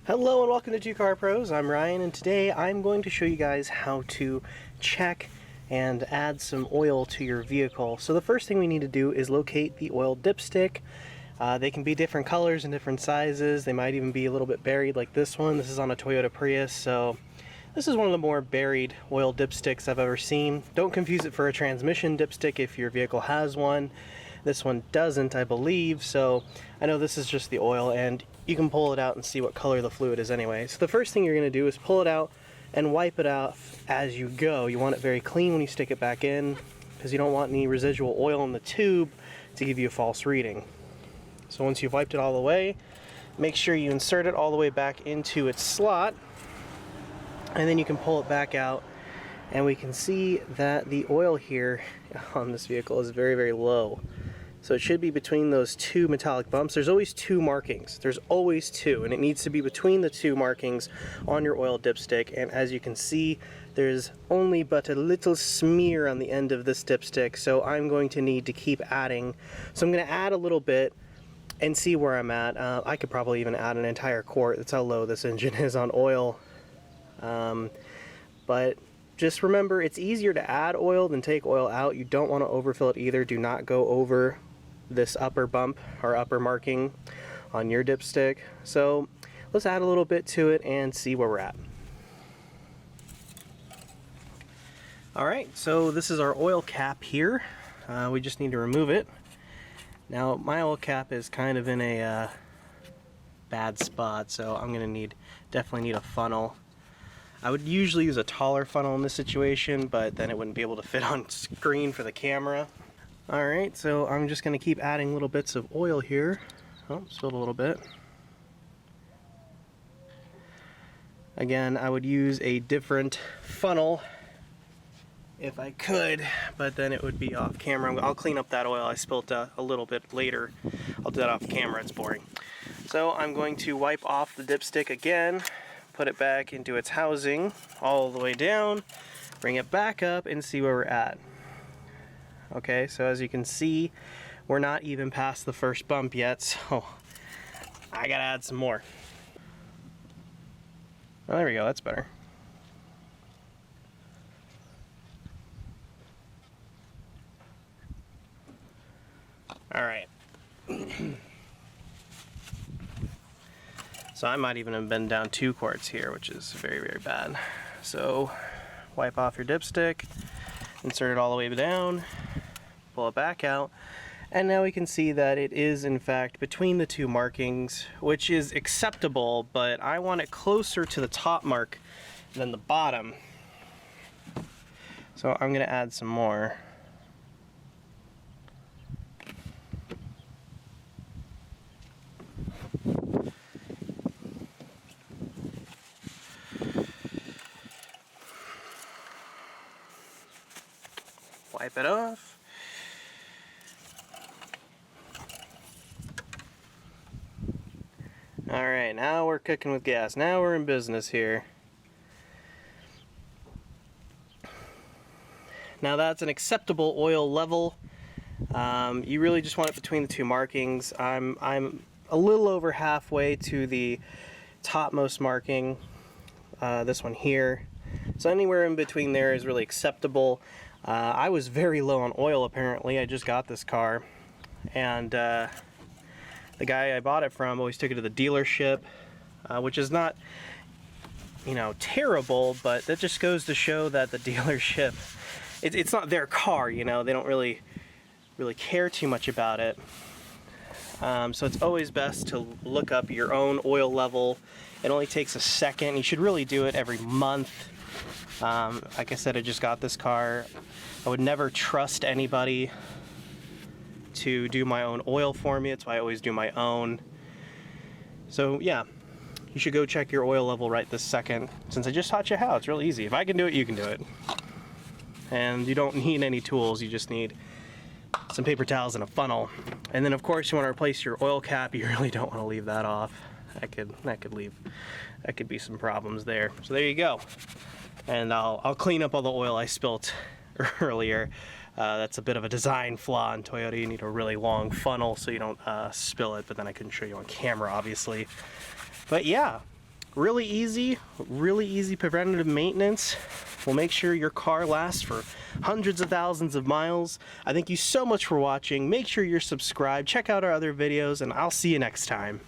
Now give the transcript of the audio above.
Hello and welcome to Two Car Pros. I'm Ryan, and today I'm going to show you guys how to check and add some oil to your vehicle. So the first thing we need to do is locate the oil dipstick. They can be different colors and different sizes. They might even be a little bit buried like this one. This is on a Toyota Prius, so this is one of the more buried oil dipsticks I've ever seen. Don't confuse it for a transmission dipstick if your vehicle has one. This one doesn't, I believe, so I know this is just the oil, and you can pull it out and see what color the fluid is anyway. So the first thing you're going to do is pull it out and wipe it off as you go. You want it very clean when you stick it back in, because you don't want any residual oil in the tube to give you a false reading. So once you've wiped it all the way, make sure you insert it all the way back into its slot, and then you can pull it back out, and we can see that the oil here on this vehicle is very, very low. So it should be between those two metallic bumps. There's always two markings. There's always two, and it needs to be between the two markings on your oil dipstick. And as you can see, there's only but a little smear on the end of this dipstick, so I'm going to need to keep adding. So I'm going to add a little bit and see where I'm at. I could probably even add an entire quart. That's how low this engine is on oil. But just remember, it's easier to add oil than take oil out. You don't want to overfill it either. Do not go over this upper bump or upper marking on your dipstick. So let's add a little bit to it and see where we're at. Alright, so this is our oil cap here. We just need to remove it. Now my oil cap is kind of in a bad spot, so I'm gonna definitely need a funnel. I would usually use a taller funnel in this situation, but then it wouldn't be able to fit on screen for the camera. Alright, so I'm just going to keep adding little bits of oil here. Oh, spilled a little bit. Again, I would use a different funnel if I could, but then it would be off camera. I'll clean up that oil I spilled a little bit later. I'll do that off camera, it's boring. So I'm going to wipe off the dipstick again, put it back into its housing all the way down, bring it back up, and see where we're at. Okay, so as you can see, we're not even past the first bump yet, so I gotta add some more. Oh, there we go, that's better. Alright. So I might even have been down 2 quarts here, which is very, very bad. So wipe off your dipstick, insert it all the way down, pull it back out, and now we can see that it is in fact between the two markings, which is acceptable, but I want it closer to the top mark than the bottom. So I'm going to add some more. Wipe it off. Alright, now we're cooking with gas. Now we're in business here. Now that's an acceptable oil level. You really just want it between the two markings. I'm a little over halfway to the topmost marking, this one here. So anywhere in between there is really acceptable. I was very low on oil apparently. I just got this car, and the guy I bought it from always took it to the dealership, which is not, you know, terrible, but that just goes to show that the dealership, it's not their car, you know, they don't really care too much about it. So it's always best to look up your own oil level. It only takes a second. You should really do it every month. Like I said, I just got this car. I would never trust anybody to do my own oil for me. That's why I always do my own. So yeah, you should go check your oil level right this second. Since I just taught you how, it's real easy. If I can do it, you can do it. And you don't need any tools. You just need some paper towels and a funnel. And then of course you want to replace your oil cap. You really don't want to leave that off. That could be some problems there. So there you go. And I'll clean up all the oil I spilt earlier. That's a bit of a design flaw in Toyota. You need a really long funnel so you don't spill it, but then I couldn't show you on camera, obviously. But yeah, Really easy preventative maintenance will make sure your car lasts for hundreds of thousands of miles. I thank you so much for watching. Make sure you're subscribed, check out our other videos, and I'll see you next time.